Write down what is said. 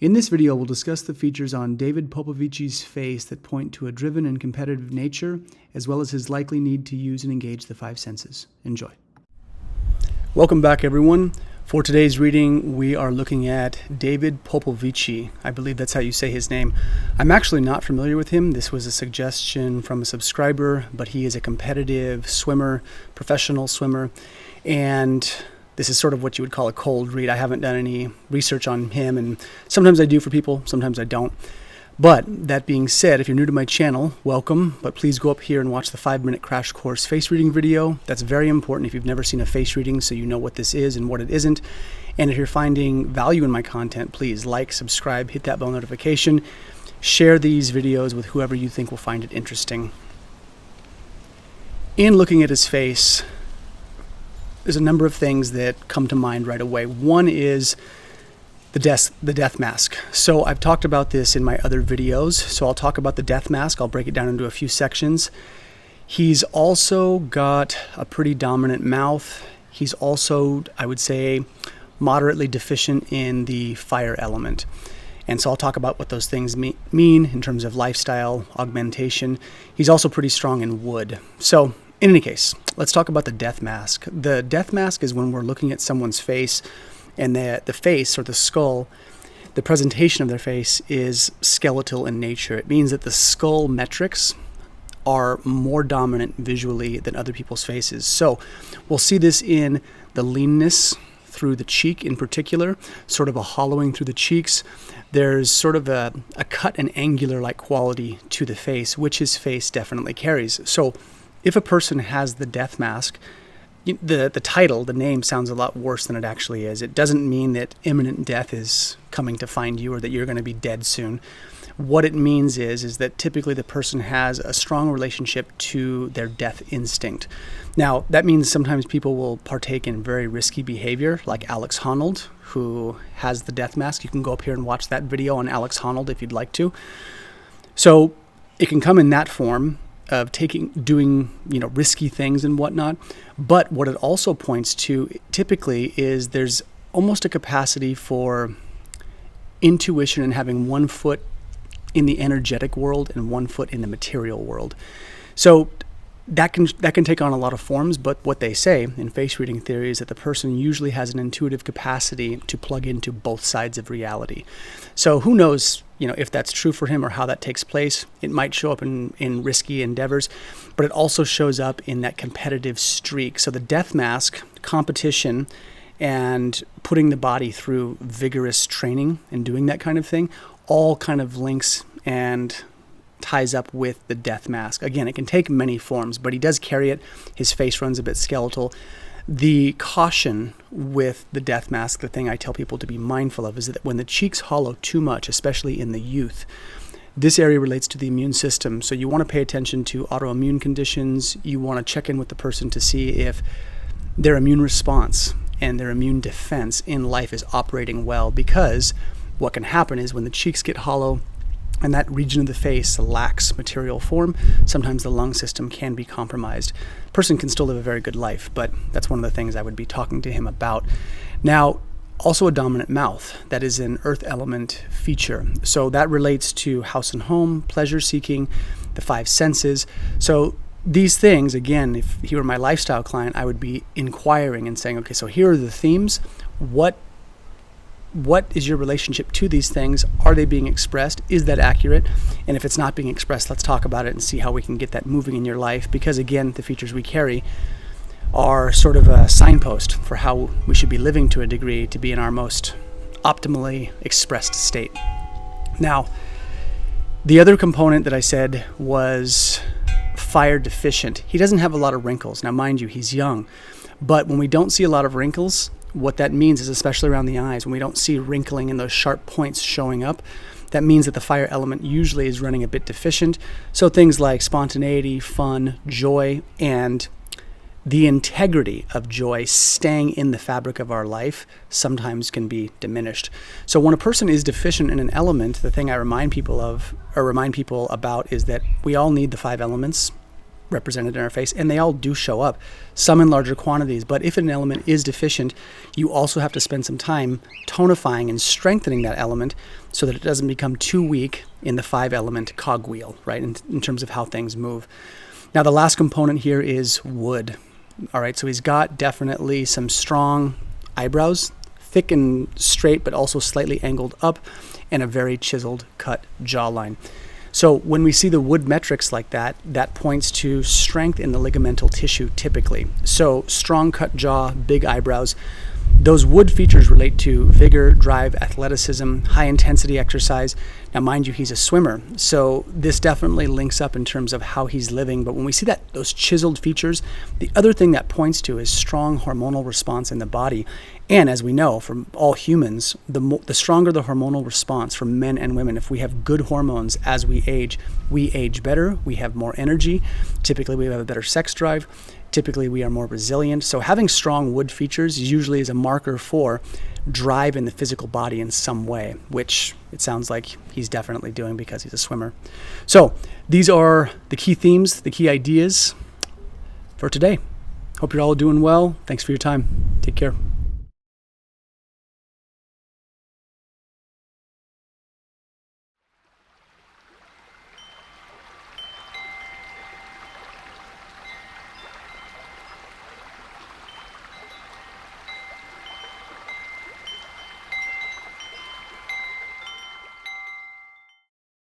In this video, we'll discuss the features on David Popovici's face that point to a driven and competitive nature, as well as his likely need to use and engage the five senses. Enjoy. Welcome back, everyone. For today's reading, we are looking at David Popovici. I believe that's how you say his name. I'm actually not familiar with him. This was a suggestion from a subscriber, but he is a competitive swimmer, professional swimmer, and this is sort of what you would call a cold read. I haven't done any research on him, and sometimes I do for people, sometimes I don't. But that being said, if you're new to my channel, welcome, but please go up here and watch the 5-minute crash course face reading video. That's very important if you've never seen a face reading, so you know what this is and what it isn't. And if you're finding value in my content, please like, subscribe, hit that bell notification, share these videos with whoever you think will find it interesting. In looking at his face, there's a number of things that come to mind right away. One is the death mask. So I've talked about this in my other videos. So I'll talk about the death mask. I'll break it down into a few sections. He's also got a pretty dominant mouth. He's also, I would say, moderately deficient in the fire element. And so I'll talk about what those things mean in terms of lifestyle augmentation. He's also pretty strong in wood. So in any case, let's talk about the death mask. The death mask is when we're looking at someone's face, and the face or the skull, the presentation of their face is skeletal in nature. It means that the skull metrics are more dominant visually than other people's faces. So we'll see this in the leanness through the cheek in particular, sort of a hollowing through the cheeks. There's sort of a cut and angular-like quality to the face, which his face definitely carries. So if a person has the death mask, the title, the name sounds a lot worse than it actually is. It doesn't mean that imminent death is coming to find you or that you're going to be dead soon. What it means is that typically the person has a strong relationship to their death instinct. Now, that means sometimes people will partake in very risky behavior, like Alex Honnold, who has the death mask. You can go up here and watch that video on Alex Honnold if you'd like to. So it can come in that form of doing risky things and whatnot. But what it also points to typically is there's almost a capacity for intuition and having one foot in the energetic world and one foot in the material world. So that can take on a lot of forms, but what they say in face reading theory is that the person usually has an intuitive capacity to plug into both sides of reality. So who knows, if that's true for him or how that takes place. It might show up in risky endeavors, but it also shows up in that competitive streak. So the death mask, competition, and putting the body through vigorous training and doing that kind of thing, all kind of links and ties up with the death mask. Again, it can take many forms, but he does carry it. His face runs a bit skeletal. The caution with the death mask, the thing I tell people to be mindful of, is that when the cheeks hollow too much, especially in the youth, this area relates to the immune system. So you want to pay attention to autoimmune conditions. You want to check in with the person to see if their immune response and their immune defense in life is operating well, because what can happen is when the cheeks get hollow and that region of the face lacks material form, sometimes the lung system can be compromised. A person can still live a very good life, but that's one of the things I would be talking to him about. Now, also a dominant mouth. That is an earth element feature. So that relates to house and home, pleasure seeking, the five senses. So these things, again, if he were my lifestyle client, I would be inquiring and saying, okay, so here are the themes. What is your relationship to these things? Are they being expressed? Is that accurate? And if it's not being expressed, let's talk about it and see how we can get that moving in your life. Because again, the features we carry are sort of a signpost for how we should be living to a degree to be in our most optimally expressed state. Now, the other component that I said was fire deficient. He doesn't have a lot of wrinkles. Now, mind you, he's young. But when we don't see a lot of wrinkles, what that means is, especially around the eyes, when we don't see wrinkling and those sharp points showing up, that means that the fire element usually is running a bit deficient. So things like spontaneity, fun, joy, and the integrity of joy staying in the fabric of our life sometimes can be diminished. So when a person is deficient in an element, the thing I remind people about is that we all need the five elements represented in our face, and they all do show up, some in larger quantities. But if an element is deficient, you also have to spend some time tonifying and strengthening that element so that it doesn't become too weak in the 5-element cogwheel, right, in terms of how things move. Now, the last component here is wood. All right, so he's got definitely some strong eyebrows, thick and straight, but also slightly angled up, and a very chiseled cut jawline. So when we see the wood metrics like that, that points to strength in the ligamental tissue typically. So strong cut jaw, big eyebrows. Those wood features relate to vigor, drive, athleticism, high intensity exercise. Now, mind you, he's a swimmer, so this definitely links up in terms of how he's living. But when we see those chiseled features, the other thing that points to is strong hormonal response in the body. And as we know from all humans, the stronger the hormonal response from men and women. If we have good hormones as we age better, we have more energy. Typically, we have a better sex drive. Typically, we are more resilient. So having strong wood features usually is a marker for drive in the physical body in some way, which it sounds like he's definitely doing because he's a swimmer. So these are the key themes, the key ideas for today. Hope you're all doing well. Thanks for your time. Take care.